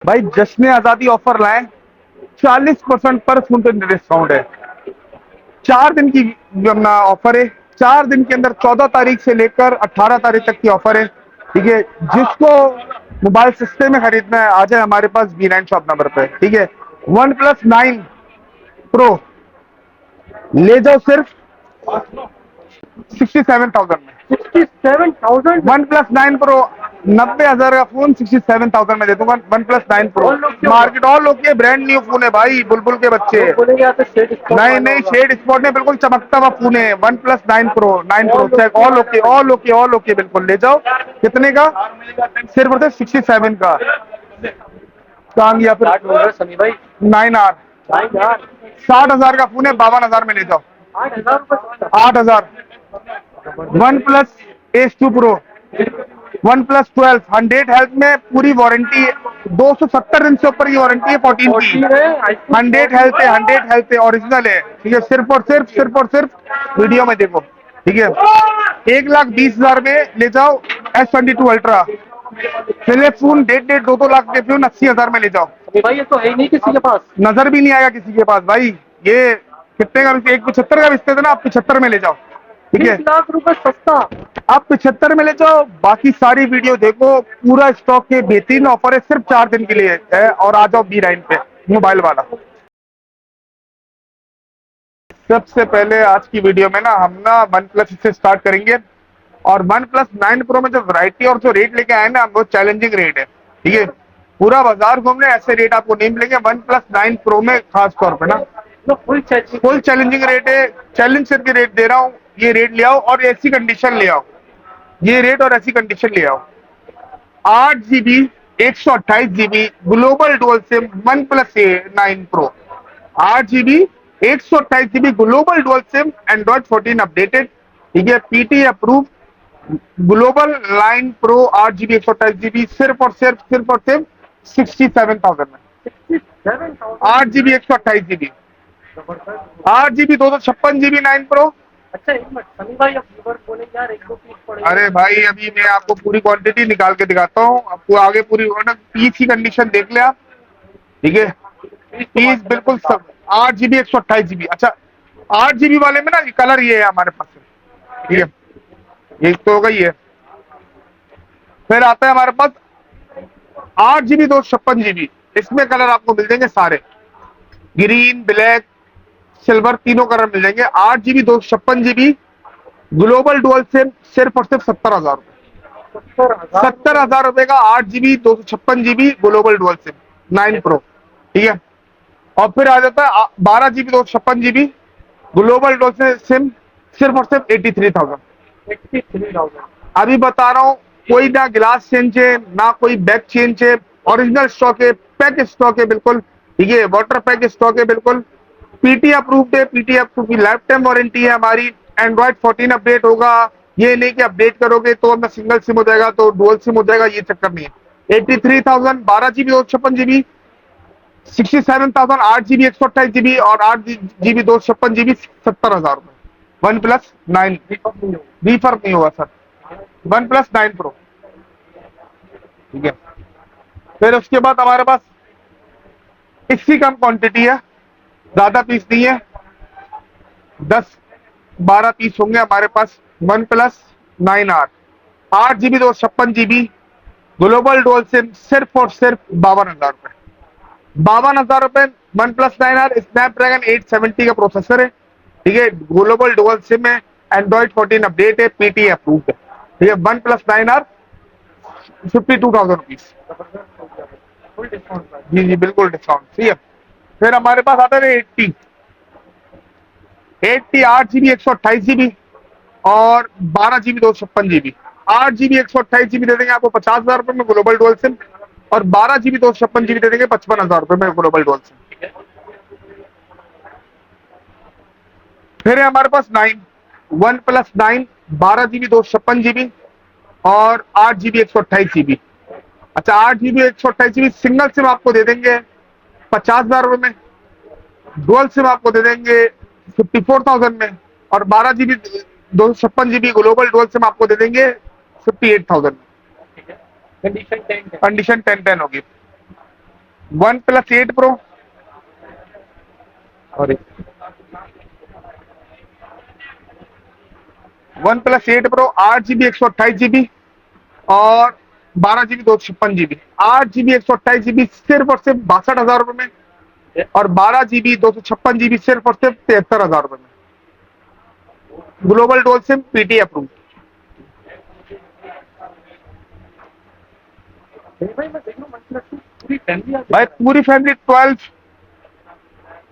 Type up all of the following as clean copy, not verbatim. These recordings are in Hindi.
भाई जश्न आजादी ऑफर लाए, 40% पर फोन पे डिस्काउंट है। 4 दिन की अपना ऑफर है। 4 दिन के अंदर 14 तारीख से लेकर 18 तारीख तक की ऑफर है। ठीक है, जिसको मोबाइल सस्ते में खरीदना है आ जाए हमारे पास B9 शॉप नंबर पे। ठीक है, OnePlus 9 Pro ले जाओ सिर्फ 67,000 में। 67,000 में? OnePlus 9 Pro 90,000 का फोन 67,000 में दे दूंगा। OnePlus 9 Pro मार्केट ऑल लोग के ब्रांड न्यू फोन है भाई, बुलबुल के बच्चे। बोलेंगे यहाँ पे शेड स्पॉट नहीं वाला नहीं, होगा। शेड स्पॉट में बिल्कुल चमकता हुआ फोन है। OnePlus 9 Pro check all okay बिल्कुल ले जाओ। कितने का? सिर्फ और सिर्फ 67 का। कहाँ गया फिर? स्टार्ट हो रहा है सनी भाई। 9R भाई यार 60,000 का फोन है, 52,000 में ले जाओ। 8,000 रुपए। 8,000। OnePlus Ace 2 Pro 1+12 100 हेल्थ में पूरी वारंटी है। 270 दिन से ऊपर की वारंटी है 14 की। 100 हेल्थ है, 100 हेल्थ है, ओरिजिनल है। ठीक है, सिर्फ वीडियो में देखो। ठीक है, 1,20,000 में ले जाओ S22 Ultra। पहले फोन 1.5 2 लाख के फोन 80,000 में ले जाओ। अभी भाई ये तो है ही नहीं किसी के पास। नजर भी नहीं आएगा किसी के पास भाई। ये कितने का? 175 का बेचते थे ना, आप 75 में ले जाओ। ठीक है, 20 लाख रुपए सस्ता। आप 75 में ले जाओ। बाकी सारी वीडियो देखो, पूरा स्टॉक के बेहतरीन ऑफर है, सिर्फ 4 दिन के लिए है। और आ जाओ B9 पे, मोबाइल वाला। सबसे पहले आज की वीडियो में ना हम ना OnePlus से स्टार्ट करेंगे। और OnePlus 9 Pro में जो वैरायटी और जो रेट लेके आए ना, वो चैलेंजिंग रेट है। ठीक है, पूरा बाजार घूमने ऐसे रेट आपको नहीं मिलेंगे OnePlus 9 Pro में, खास तौर पे ना फुल चैलेंजिंग रेट है। चैलेंज करके रेट दे रहा हूँ। ये रेट ले आओ और ऐसी कंडीशन ले आओ। ये रेट और ऐसी कंडीशन ले आओ। 8 GB 128 GB global dual SIM OnePlus 9 Pro। 8 GB 128 GB global dual SIM, Android 14 updated. ठीक है, PT approve global 9 Pro 8 GB 128 GB सिर्फ 67,000 में। 8 GB 128 GB। 8 GB 256 GB 9 Pro। अच्छा एक मिनट सनी भाई, अब व्यूअर बोलेंगे यार एक दो पीस पड़ेगा। अरे भाई अभी मैं आपको पूरी क्वांटिटी निकाल के दिखाता हूँ। आपको आगे पूरी पीस की कंडीशन देख ले आप। ठीक है, पीस बिल्कुल सब 8 GB 128 GB। अच्छा, 8 GB वाले में ना कलर ये है हमारे पास। ठीक है, ये तो हो गई है। फिर आता है हमारे पास 8 GB 256 GB। इसमें कलर आपको मिल जाएंगे सारे, ग्रीन ब्लैक सिल्वर, तीनों कलर मिल जाएंगे। 8 GB 256 GB global dual sim सिर्फ और सिर्फ 70,000 रुपए। 70,000 रुपए का 8 GB 256 GB global dual SIM 9 Pro। ठीक है, और फिर आ जाता है 12 GB 256 GB global dual sim सिर्फ और सिर्फ 83,000। अभी बता रहा हूँ, कोई ना गिलास चेंज है ना कोई बैक चेंज है। ओरिजिनल स्टॉक है, पैक स्टॉक है बिल्कुल। ठीक है, वाटर पैक स्टॉक है बिल्कुल। PT अप्रूव्ड है। PT अप्रूव की लाइफ टाइम वारंटी है हमारी। Android 14 अपडेट होगा। ये नहीं कि अपडेट करोगे तो अपना सिंगल सिम हो जाएगा तो डुअल सिम हो जाएगा, ये चक्कर नहीं है। 83,000 12 GB 256 GB 67,000 8 GB 128 GB और 8 GB 256 GB 70,000 रुपए। OnePlus 9 रिफर्क नहीं होगा सर। OnePlus 9 Pro। ठीक है, फिर उसके बाद हमारे पास इसकी कम क्वांटिटी है, ज्यादा पीस नहीं है, 10-12 पीस होंगे हमारे पास। OnePlus 9R 8 GB 256 GB global dual sim सिर्फ और सिर्फ 52,000 रुपए। 52,000 रुपए। OnePlus 9R स्नैपड्रैगन 870 का प्रोसेसर है। ठीक है, ग्लोबल डुअल सिम है, Android 14 अपडेट है, PT अप्रूव्ड है। ठीक है, OnePlus 9R 52,000 रुपीज। जी जी बिल्कुल डिस्काउंट। ठीक है, फिर हमारे पास आता है 80 8 GB 128 GB और 12 GB 256 GB। 8 GB 128 GB दे देंगे आपको 50,000 रुपए में ग्लोबल डुअल सिम, और 12 GB 256 GB दे देंगे 55,000 रुपए में ग्लोबल डुअल सिम। फिर है हमारे पास 9 OnePlus 9 12 GB 256 GB और 8 GB 128 GB। अच्छा, 8 GB 128 GB सिंगल सिम आपको दे देंगे 50,000 रुपए में। डुअल सिम आपको दे देंगे 54,000 में। और 12 GB 256 GB global dual SIM आपको दे देंगे 58,000 में। कंडीशन 10-10 होगी। OnePlus 8 Pro, sorry, OnePlus 8 Pro 8 GB 128 GB और 12 GB 256 GB। 8 GB 128 GB सिर्फ और सिर्फ 62,000 रुपए में, और 12 GB 256 GB सिर्फ और सिर्फ 73,000 रुपए में। Global dual SIM, PT approve. भाई मैं देख रहा हूँ वन प्लस की पूरी फैमिली आ भाई पूरी family 12,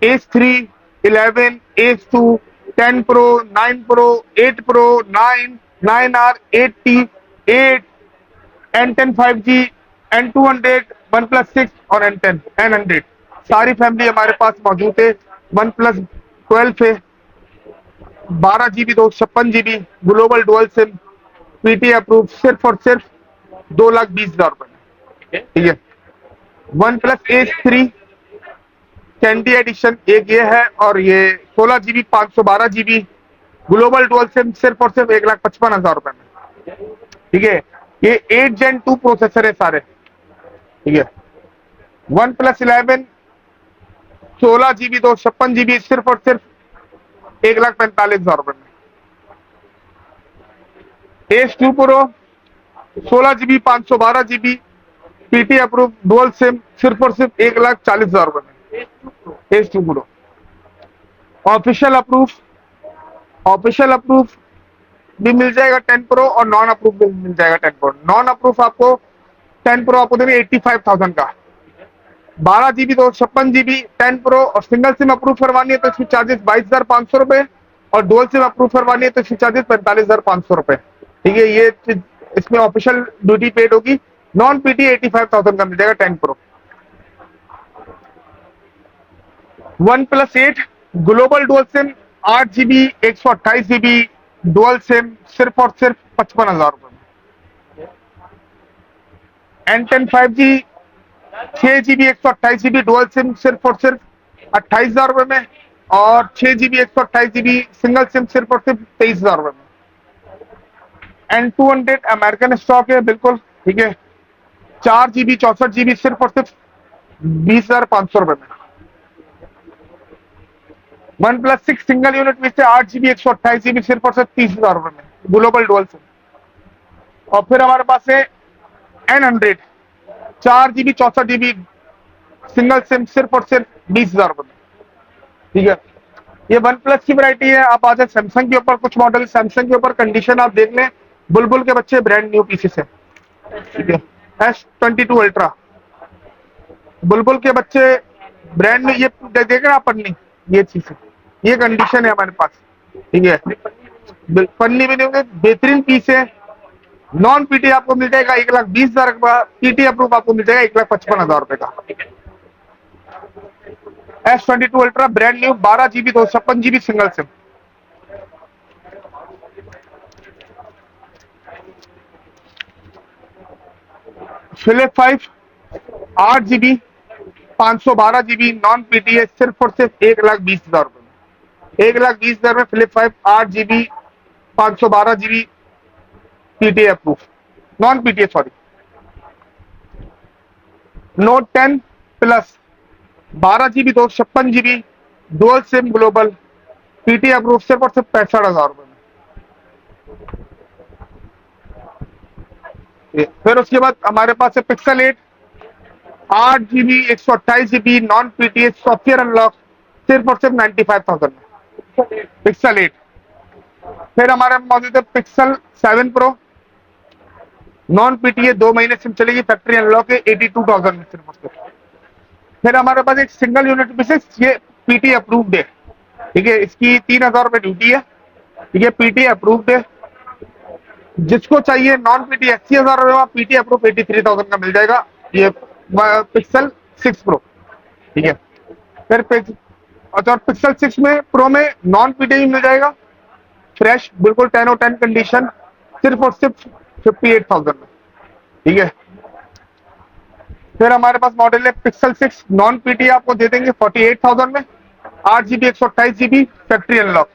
H3, 11, H2, 10 Pro, 9 Pro, 8 Pro, 9, 9R, 8T, 8, N10 5G, N200, OnePlus 6 और N100 सारी फैमिली हमारे पास मौजूद है। OnePlus 12 है, 12 GB 256 GB, global dual SIM, PT approve, सिर्फ और सिर्फ 2,20,000 रुपए में। ठीक है। OnePlus 3 कैंडी एडिशन एक ये है, और ये 16 GB 512 GB global dual sim, सिर्फ और सिर्फ 1,55,000 रुपए में। ठीक है। ये 8 Gen 2 प्रोसेसर है सारे। ठीक है। OnePlus 11 16 GB 256 GB सिर्फ और सिर्फ 1,45,000 रुपए में। H2 Pro 16 GB 512 GB PT approve dual sim, सिर्फ और सिर्फ 1,40,000 रुपए में। H2 Pro official approve, official approve भी मिल जाएगा 10 Pro, और नॉन अप्रूव भी मिल जाएगा 10 Pro। नॉन अप्रूव आपको 10 Pro आपको देंगे 85,000 का। 12 GB 256 GB 10 Pro, और सिंगल सिम अप्रूव करवानी है तो इसकी चार्जेस 22,500 रुपए, और डुअल सिम अप्रूव करवानी है तो इसकी चार्जेस 45,500 रुपए। ठीक है। ये इसमें ऑफिशियल ड्यूटी पेड होगी। नॉन पीटी 85,000 का मिल जाएगा 10 Pro। OnePlus 8 global dual SIM 8 GB 128 GB dual sim, सिर्फ और सिर्फ 55,000 रुपए में। N10 5G 6 GB 128 GB dual sim, सिर्फ और सिर्फ 28,000 रुपए में, और 6 GB 128 GB सिंगल सिम, सिर्फ और सिर्फ 23,000 रुपए में। N200 अमेरिकन स्टॉक है बिल्कुल। ठीक है। 4 GB 64 GB सिर्फ और सिर्फ 20,500 रुपए में। OnePlus 6 सिंगल यूनिट में से 8 GB 128 GB सिर्फ और सिर्फ 30,000 रुपए में, ग्लोबल डुअल सिम। और फिर हमारे पास है N100 4 GB 64 GB single SIM, सिर्फ और सिर्फ 20,000 रुपए में। ठीक है। ये OnePlus की वैरायटी है। आप आ जाए सैमसंग के ऊपर, कुछ मॉडल सैमसंग के ऊपर कंडीशन आप देख लें। बुलबुल के बच्चे ब्रांड न्यू पीसेस है। ठीक है। S22 अल्ट्रा बुलबुल के बच्चे ब्रांड में, ये देख रहे हैं आप पन्नी, ये चीज है, ये कंडीशन है हमारे पास। ठीक है। पन्नी भी नहीं होंगे, बेहतरीन पीस है। नॉन पीटी आपको मिल जाएगा 1,20,000 का, पीटी अप्रूव आपको मिल जाएगा 1,55,000 रुपए का। S22 ultra brand new 12 GB 256 GB single SIM. Flip 5 8 GB 512 GB non PT है, सिर्फ और सिर्फ 1,20,000 रुपए में। 1,20,000 में Flip 5 8 GB 512 GB PT approve, non PT sorry. Note 10 plus 12 GB 256 GB dual SIM global PT approve, सिर्फ और सिर्फ 65,000 रुपए में। फिर उसके बाद हमारे पास है Pixel 8 8 GB 128 GB non PT software unlock, सिर्फ और सिर्फ 95,000 में, Pixel 8। फिर हमारे मौजूद है Pixel 7 Pro नॉन पीटी है, 2 महीने सिम चलेगी, फैक्ट्री अनलॉक है, 82,000 में सिर्फ और सिर्फ। फिर हमारे पास एक सिंगल यूनिट बेसिस, ये पीटी अप्रूव्ड है। ठीक है। इसकी 3,000 रुपए ड्यूटी है। ठीक है। पीटी अप्रूव्ड है। जिसको चाहिए नॉन पीटी 80,000 रुपए, पीटी अप्रूव 83,000 का मिल जाएगा, ये Pixel 6 Pro। ठीक है। फिर अच्छा, Pixel 6 में प्रो में नॉन पीटी भी मिल जाएगा, फ्रेश बिल्कुल 10 और 10 कंडीशन, सिर्फ और सिर्फ 58,000 में। ठीक है। फिर हमारे पास मॉडल है Pixel 6 नॉन पीटी, आपको दे देंगे 48,000 में, 8 GB 128 GB फैक्ट्री अनलॉक,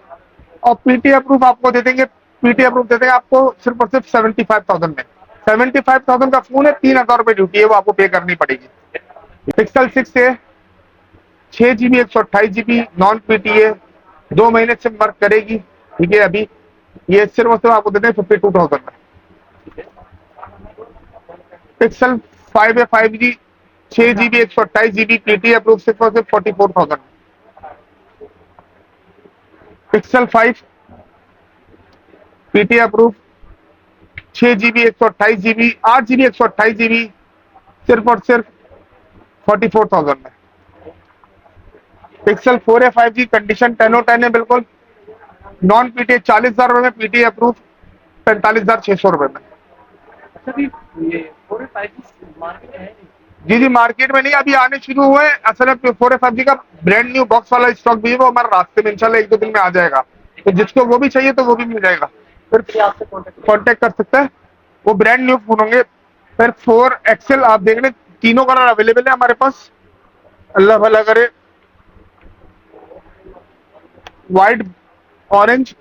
और पीटी अप्रूव आपको दे देंगे, पीटी अप्रूव दे देंगे आपको सिर्फ और सिर्फ 75,000 में। 75,000 का फोन है, 3,000 रुपए ड्यूटी है, वो आपको पे करनी पड़ेगी। पिक्सल 6 है, 6 GB 128 GB नॉन पीटीए, 2 महीने से वर्क करेगी। ठीक है, अभी ये सिर्फ और सिर्फ आपको देते हैं 52,000 में। पिक्सल 5 है, 5G, 6 GB 128 GB PTA approve सिर्फ और सिर्फ 44,000 में। Pixel 5 PTA approve, 6 GB 128 GB, 8 GB 128 GB सिर्फ और सिर्फ 44,000 में। पिक्सल 4 है, 5G, कंडीशन 10/10 है बिल्कुल, नॉन पीटीए 40,000 रुपए में, पीटीए अप्रूव 45,600 रुपए में। अच्छा भी ये 4 5 मार्केट है नहीं। जी जी, मार्केट में नहीं, अभी आने शुरू हुए हैं। असल में 4 5G का ब्रांड न्यू बॉक्स वाला स्टॉक भी है, वो हमारे रास्ते में इंशाल्लाह 1-2 दिन में आ जाएगा। तो जिसको वो भी चाहिए तो वो भी मिल जाएगा, फिर ये आपसे कांटेक्ट कर सकता है। वो ब्रांड न्यू फोन होंगे। फिर 4 XL आप देख लें, तीनों कलर अवेलेबल है हमारे पास, अल्लाह भला करे। व्हाइट, ऑरेंज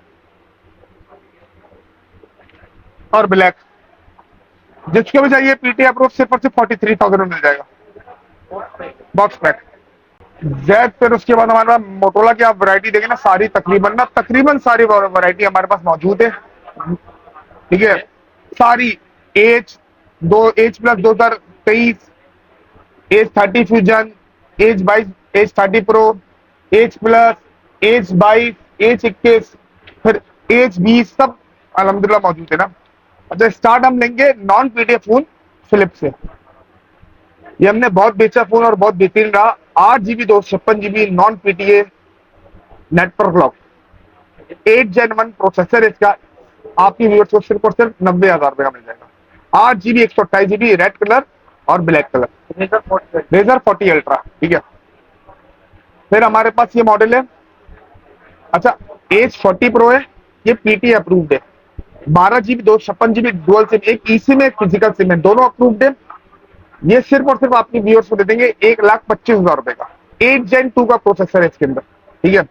और ब्लैक, जिसको भी चाहिए पीटी अप्रूव सिर्फ और सिर्फ 43,000 में मिल जाएगा बॉक्स पैक। जेड, फिर उसके बाद हमारे पास मोटोला की आप वैरायटी देखें ना, सारी तकरीबन सारी वैरायटी हमारे पास मौजूद है। ठीक है, सारी Edge plus 2023, Edge 30 fusion, Edge 30 pro, Edge plus, Edge 22, Edge 21, फिर एज 20, सब अल्हम्दुलिल्लाह मौजूद है ना। अच्छा, स्टार्ट हम लेंगे नॉन पीटीए फोन फिलिप्स से। ये हमने बहुत बेचा फोन और बहुत बेहतरीन रहा। 8 GB 256 GB non PTA network clock, 8 Gen 1 processor इसका, आपकी व्यूअर्स को सिर्फ और सिर्फ 90,000 रुपए का मिल जाएगा। 8 GB 128 GB रेड कलर और ब्लैक कलर, रेजर 40 अल्ट्रा। ठीक है, फिर हमारे पास ये मॉडल है। अच्छा, एज 40 प्रो है, ये पीटी अप्रूव्ड है। 12 GB 256 GB डुअल सिम, एक ई सिम है, एक फिजिकल सिम है, दोनों अप्रूव्ड है। ये सिर्फ और सिर्फ आपकी व्यूअर्स को दे देंगे 1,25,000 रुपए का। 8 Gen 2 का प्रोसेसर है इसके अंदर। ठीक है,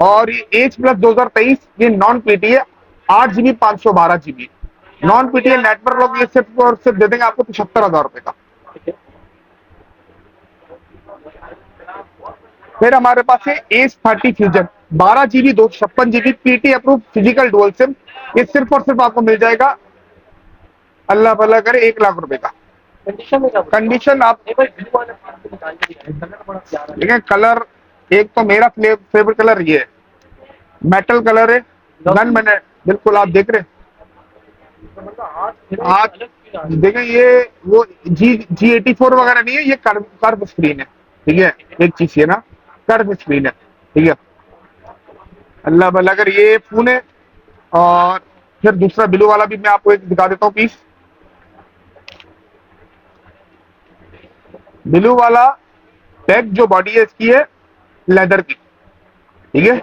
और ये एज प्लस 2023, ये नॉन पीटी है, 8 GB 512 GB non PT network lock, ये सिर्फ और सिर्फ दे देंगे आपको 75,000 रुपए का। फिर हमारे पास है Edge 30 fusion, 12 GB 256 GB PT approve physical dual sim, ये सिर्फ और सिर्फ आपको मिल जाएगा, अल्लाह भला करे, 1,00,000 रुपए का। कंडीशन में क्या कंडीशन आप भाई ब्लू वाला आपको निकाल के दिया है, कलर बड़ा प्यारा है। देखें, कलर एक तो मेरा फेवरेट कलर ये है, मेटल कलर है, गन मैंने बिल्कुल, आप देख रहे हैं। तो मतलब आज आज अलग फील आ रही देखें, ये वो G84 वगैरह नहीं है, ये कर्व स्क्रीन है। ठीक है, एक चीज ये ना, कर्व स्क्रीन है। ठीक है, अल्लाह भला अगर ये फोन है। और फिर दूसरा ब्लू वाला भी मैं आपको एक दिखा देता हूँ पीस। ब्लू वाला बैक जो बॉडी है इसकी है लेदर की। ठीक है,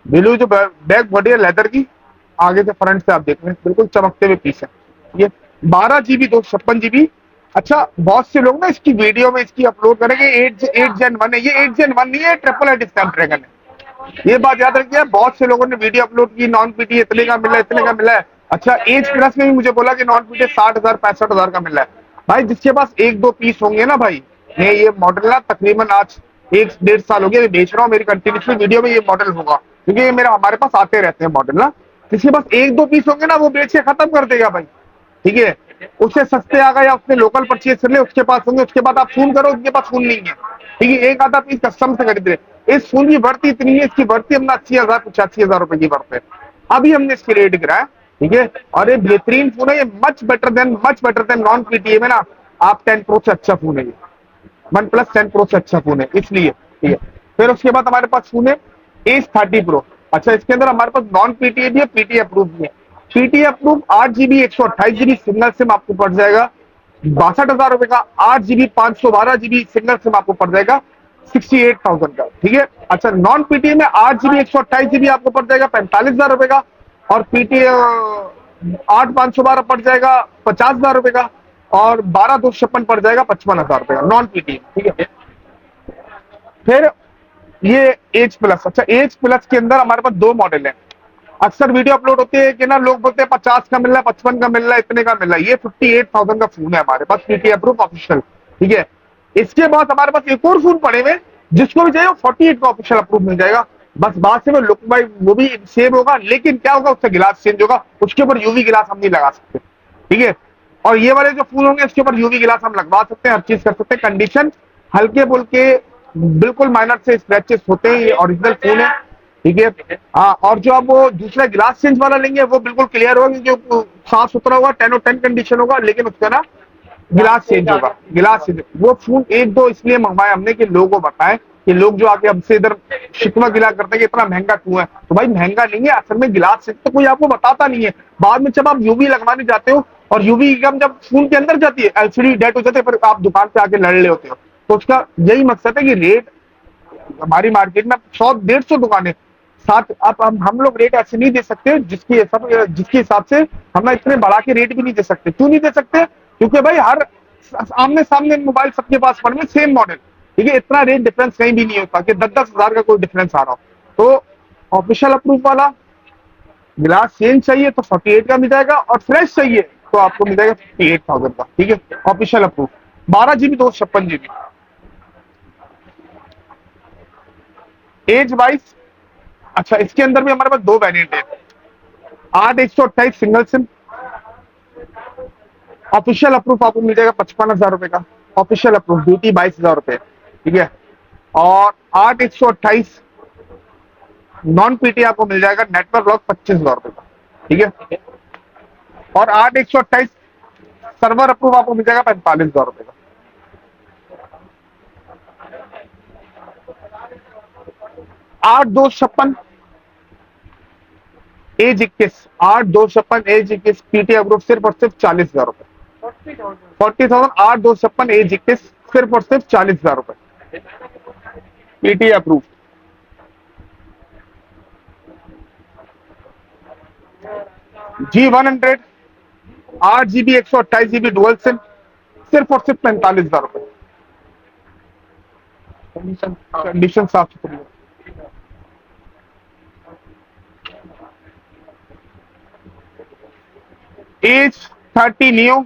ब्लू जो बैक बॉडी है लेदर की, आगे से फ्रंट से आप देख रहे हैं बिल्कुल चमकते हुए पीस है ये। 12 GB 256 GB। अच्छा, बहुत से लोग ना इसकी वीडियो में इसकी अपलोड करेंगे 8 Gen 1 है, ये 8 Gen 1 नहीं है, ट्रिपल एट स्नैपड्रैगन है। ये बात याद रखिए, बहुत से लोगों ने वीडियो अपलोड की, नॉन पीटी इतने का मिला है, इतने का मिला है। अच्छा, एज प्लस में भी मुझे बोला कि नॉन पीटी 60,000 65,000 का मिला है। भाई जिसके पास 1-2 पीस होंगे ना भाई, मैं ये मॉडल ना तकरीबन आज 1-1.5 साल हो गया बेच रहा हूँ, मेरी कंटिन्यूसली वीडियो में ये मॉडल होगा, क्योंकि ये मेरा हमारे पास आते रहते हैं मॉडल ना। जिसके पास 1-2 पीस होंगे ना, वो बेच के खत्म कर देगा भाई। ठीक है, उससे सस्ते आ गए या उसने लोकल परचेज कर ले, उसके पास होंगे, उसके बाद आप फोन करो, उनके पास फोन नहीं है। ठीक है, एक आधा पीस कस्टम से खरीद रहे। इस फोन की बढ़ती इतनी है, इसकी बढ़ती हमने 80,000 85,000 रुपए की बढ़ते है, अभी हमने इसकी रेट गिराया। ठीक है, और ये बेहतरीन फोन है, ये much better than non PTA में ना, आप 10 प्रो से अच्छा फोन है ये, OnePlus 10 प्रो से अच्छा फोन है इसलिए। ठीक है, फिर उसके बाद हमारे पास फोन है एज 30 प्रो। अच्छा, इसके अंदर हमारे पास नॉन पीटीए भी है, पीटीए अप्रूव भी है। PTA approve 8 GB 128 GB single SIM आपको पड़ जाएगा 62,000 रुपए का। 8 GB 512 GB सिंगल सिम आपको पड़ जाएगा 68,000 का। ठीक है, अच्छा, नॉन पीटीए में 8 GB 128 GB आपको पड़ जाएगा 45,000 रुपए का, और पीटीए 8/512 पड़ जाएगा 50,000 रुपए का, और 12/256 पड़ जाएगा 55,000 रुपए का नॉन पीटीए। ठीक है, फिर ये एज प्लस। अच्छा, एज प्लस के अंदर हमारे पास 2 मॉडल है। अक्सर वीडियो अपलोड होती है कि ना, लोग बोलते हैं 50 का मिल रहा है, 55 का मिल रहा है, इतने का मिल रहा है। ये 58,000 का फोन है हमारे पास, पीटी अप्रूव ऑफिशियल। ठीक है, इसके बाद हमारे पास एक और फोन पड़े हुए, जिसको भी चाहिए 48 का ऑफिशियल अप्रूव मिल जाएगा। बस बात से वो लुक भाई वो भी सेम होगा, लेकिन क्या होगा उसका गिलास चेंज होगा, उसके ऊपर यूवी गिलास हम नहीं लगा सकते, ठीक है। और ये वाले जो फोन होंगे इसके ऊपर यूवी गिलास हम लगवा सकते हैं, हर चीज कर सकते हैं। कंडीशन हल्के फुल्के बिल्कुल माइनर से स्क्रैचेस होते हैं, ये ओरिजिनल फोन है, ठीक है। हाँ, और जो आप वो दूसरा गिलास चेंज वाला लेंगे वो बिल्कुल क्लियर होगा, क्योंकि साफ सुथरा होगा, 10 कंडीशन होगा, लेकिन उसका ना गिलास चेंज होगा, गिलास चेंज। वो फोन एक दो इसलिए मंगवाया हमने कि लोगों को बताएं, कि लोग जो आके हमसे इधर शिकवा गिला करते हैं कि इतना महंगा क्यों है, तो भाई महंगा नहीं है, असल में गिलास चेंज तो कोई आपको बताता नहीं है। बाद में जब आप यूवी लगवाने जाते हो और यूवी की जब फोन के अंदर जाती है, एलसीडी डेड हो जाती है, फिर आप दुकान पे आके लड़ रहे होते हो। तो उसका यही मकसद है कि रेट हमारी मार्केट में 100-150 दुकानें साथ, आप हम लोग रेट ऐसे नहीं दे सकते जिसके हिसाब से हम इतने बढ़ा के रेट भी नहीं दे सकते। क्यों नहीं दे सकते? क्योंकि भाई हर आमने सामने मोबाइल सबके पास पड़े में सेम मॉडल, ठीक है, इतना रेट डिफरेंस कहीं भी नहीं होता कि 10-10 हजार का कोई डिफरेंस आ रहा हो। तो ऑफिशियल अप्रूव वाला गिलास चेंज चाहिए तो 48 का मिल जाएगा, और फ्रेश चाहिए तो आपको मिल जाएगा 58,000 का, ठीक है, official approve. 12 GB 256 GB, age wise. अच्छा, इसके अंदर भी हमारे पास दो वेरिएंट है, 8/128 सिंगल सिम, ऑफिशियल अप्रूव आपको मिल जाएगा 55,000 रुपए का, ऑफिशियल अप्रूव, ड्यूटी 22,000 रुपए, ठीक है। और 8/128 नॉन पीटी आपको मिल जाएगा नेटवर्क लॉक 25,000 रुपए का, ठीक है। और 8/128 सर्वर अप्रूव आपको मिल जाएगा 45,000 रुपए का। 8/256 एज 21, 8/256 एज 21 पीटी अप्रूव सिर्फ और सिर्फ 40,000 रुपए, 40,000 40,000, 8/256 एज 21 सिर्फ और सिर्फ 40,000 रुपए PT approve. G100 8 GB 128 GB dual sim सिर्फ और सिर्फ 45,000 रुपए, कंडीशन साफ सुथरी है। Edge 30 neo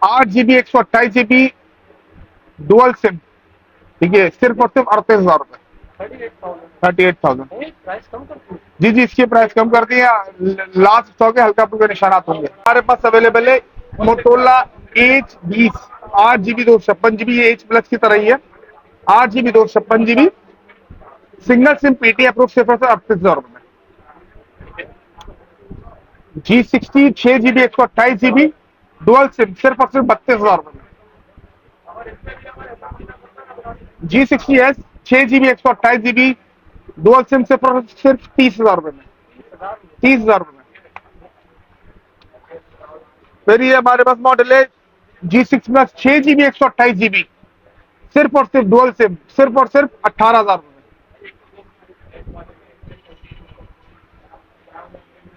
8 GB 128 GB dual sim, ठीक है, सिर्फ और सिर्फ 38,000 रुपए, 38,000। प्राइस कम कर दो। जी जी, इसकी प्राइस कम कर दी है, लास्ट स्टॉक है, हल्का फुल्का निशानात होंगे। हमारे पास अवेलेबल है मोटोला H20 8 GB 256 GB, ये H प्लस की तरह ही है, 8 GB 256 GB single SIM PT approve सिर्फ और सिर्फ 38,000 रुपए में। G60 6 GB 128 GB dual sim सिर्फ और सिर्फ 32,000 रुपए में। G60S 6 GB 128 GB dual sim सिर्फ और सिर्फ 30,000 रुपए में, 30,000 रुपए में। फिर ये हमारे पास मॉडल है G6 प्लस 6 GB 128 GB सिर्फ और सिर्फ डुअल सिम सिर्फ और सिर्फ 18,000 रुपए में।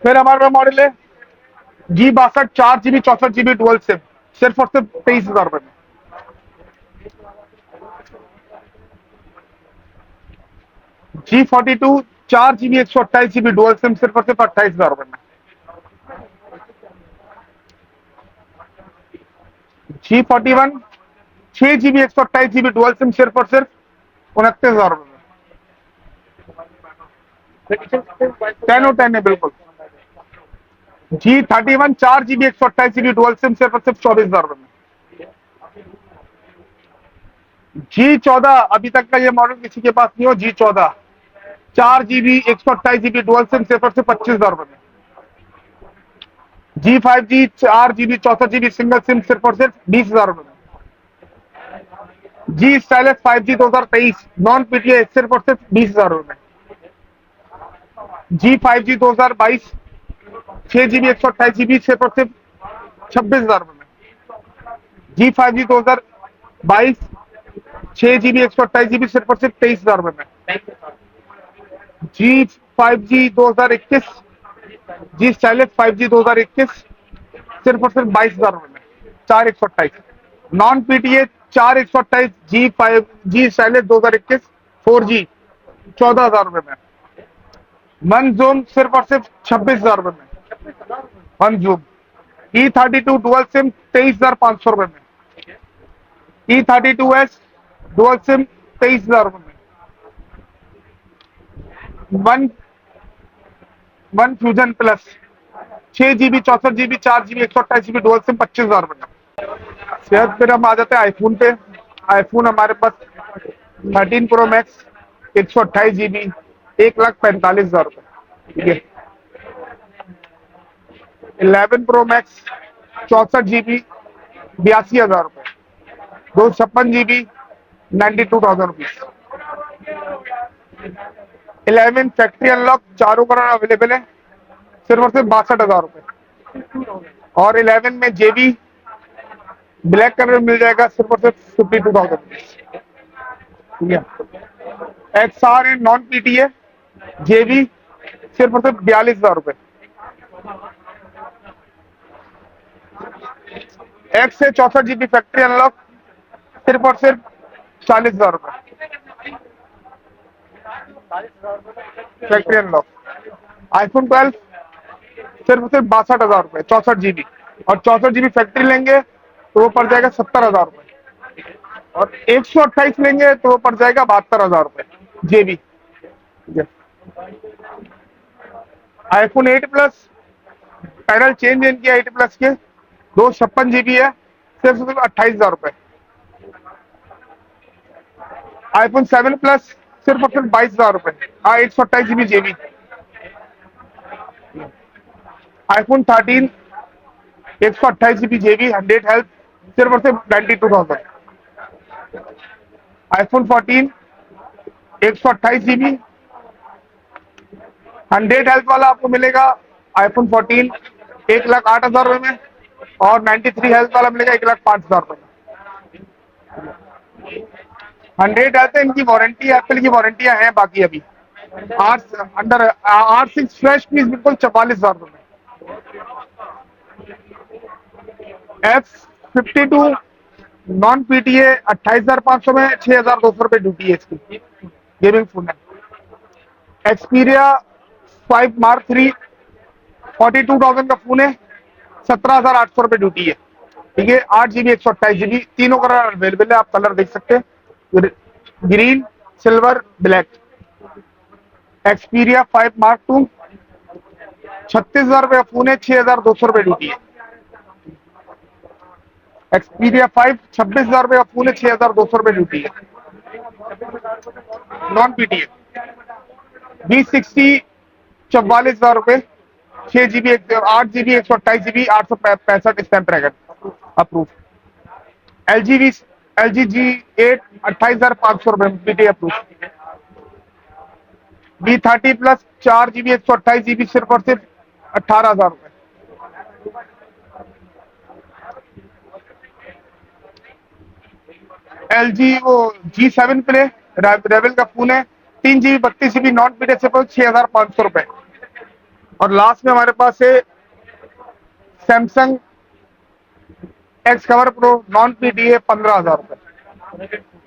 फिर हमारे पास मॉडल है G62 4 GB 64 GB dual sim सिर्फ और सिर्फ 23,000 रुपए में। G42 4 GB 128 GB dual sim सिर्फ और सिर्फ 28,000 रुपए में। G41 6 GB 128 GB dual sim सिर्फ और सिर्फ 29,000 रुपए में। 10 और 10 है बिल्कुल। G31 4 GB 128 GB dual sim सिर्फ और सिर्फ 24,000 रुपए में। G14 अभी तक का ये मॉडल किसी के पास नहीं हो, G14 4 GB 128 GB dual sim सिर्फ और सिर्फ 25,000 रुपए में। G5G 4 GB 64 GB single SIM सिर्फ और सिर्फ 20,000 रुपए में। G stylus 5G 2023 non PTA सिर्फ और सिर्फ 20,000 रुपए में। G5G 2022 6 GB 128 GB सिर्फ और सिर्फ 26,000 रुपए में। G5G 2022 6 GB 128 GB सिर्फ और सिर्फ 23,000 रुपए में। G5G 2021 जी स्टाइलिस 5G 2021 सिर्फ और सिर्फ 22,000 रुपए में, 4/128 non PTA 4/128 G5G stylish 2021 4G 14,000 रुपए में। वन जूम सिर्फ और सिर्फ 26,000 रुपए में, one zoom. E32 dual SIM 23,500 रुपए में। E32s डुअल सिम 23,000 रुपए में। One fusion plus 6 GB 64 GB 4 GB 128 GB dual SIM 25,000 रुपए का। सेहत फिर हम आ जाते हैं आईफोन पे। आईफोन हमारे पास 13 प्रो मैक्स 128 GB 1,45,000 रुपए, ठीक है। 11 प्रो मैक्स 64 GB 82,000 रुपए, 256 GB 92,000 रुपीज। 11 फैक्ट्री अनलॉक चारों कलर अवेलेबल है, सिर्फ और सिर्फ 62,000 रुपए। और 11 में जेबी ब्लैक कलर मिल जाएगा, सिर्फ और सिर्फ 52,000 रुपीज, ठीक है। XR है नॉन पीटी है, जेबी सिर्फ और सिर्फ 42,000 रुपए। एक्स से 64 GB फैक्ट्री अनलॉक सिर्फ और सिर्फ 40,000 रुपए फैक्ट्री अनलॉक। आईफोन 12 सिर्फ और सिर्फ 62,000 रुपए 64 GB, और 64 GB फैक्ट्री लेंगे तो वो पड़ जाएगा 70,000 रुपए, और 128 लेंगे तो वो पड़ जाएगा 72,000 रुपए जेबी, ठीक है। IPhone 8 plus panel change in किया 8 प्लस के, 256 GB है, सिर्फ सिर्फ 28,000 रुपए। आईफोन 7 प्लस सिर्फ और सिर्फ 22,000 रुपए, हाँ 128 GB जेबी। आईफोन 13 128 GB जेबी 100 हेल्थ, सिर्फ और सिर्फ 92,000। आईफोन 14 128 GB 100 हेल्थ वाला आपको मिलेगा आईफोन 14 1,08,000 रुपए में, और 93 हेल्थ वाला मिलेगा 1,05,000 रुपए में। 100 हेल्थ है, इनकी वारंटी एप्पल की वारंटियां हैं बाकी अभी। R6 फ्रेश पीस बिल्कुल 44,000 रुपए। F52 नॉन पीटीए 28,500 में, 6,200 रुपए ड्यूटी है इसकी, गेमिंग फोन है। एक्सपीरिया 5 मार्क 3 42,000 का फोन है, 17,800 रुपए ड्यूटी है, ठीक है। 8 GB 128 GB, तीनों कलर अवेलेबल है, आप कलर देख सकते हैं, green silver black. Xperia 5 mark 2 36,000 रुपए का फोन है, 6,200 रुपए ड्यूटी है। एक्सपीरिया 5 26,000 रुपए का फोन है, 6,200 रुपए ड्यूटी है, नॉन पीटीए। V60 44,000 रुपए, 6 GB 8 GB 128 GB 865 स्टैम्प रहेगा अप्रूव। LG G8 28,500 रुपए PTA approve. V30 plus 4 GB 128 GB सिर्फ और सिर्फ 18,000 रुपए। LG वो G7 प्ले रेवल का फोन है, 3 GB 32 GB नॉन पीटीए सिर्फ 6,500 रुपए। और लास्ट में हमारे पास है Samsung x cover pro non PTA 15,000 रुपए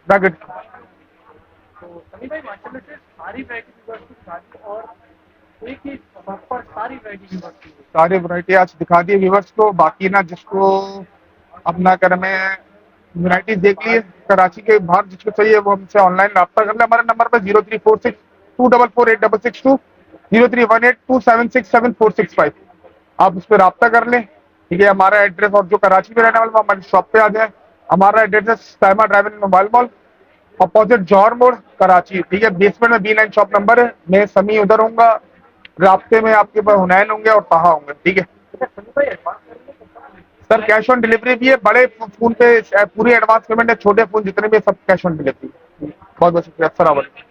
रगड़। तो सनी भाई माशाल्लाह से सारी वैरायटी की वस्तु दिखा दी, और एक ही शॉप पर सारी वैरायटी की वस्तु है। सारी वैरायटी आज दिखा दी व्यूवर्स को, बाकी ना जिसको अपना घर में वैरायटी देख लिए कराची के बाहर जिसको चाहिए वो हमसे ऑनलाइन रब्ता कर ले हमारे नंबर पर 034624486662 031827674665। आप उस पर रब्ता कर लें, ठीक है। हमारा एड्रेस, और जो कराची में रहने वाले वो हमारी शॉप पे आ जाए। हमारा एड्रेस है Saima drive in mobile mall, opposite Johar Mor Karachi, ठीक है। बेसमेंट में B9 शॉप नंबर है, मैं समी उधर होऊंगा, रास्ते में आपके पास हुनैन होंगे और ताहा होंगे, ठीक है। अच्छा सनी भाई एडवांस करने में सर कैश ऑन डिलीवरी भी है, बड़े फोन पे पूरी एडवांस पेमेंट है, छोटे फोन जितने भी सब कैश ऑन डिलीवरी। बहुत बहुत शुक्रिया, अस्सलाम वालेकुम।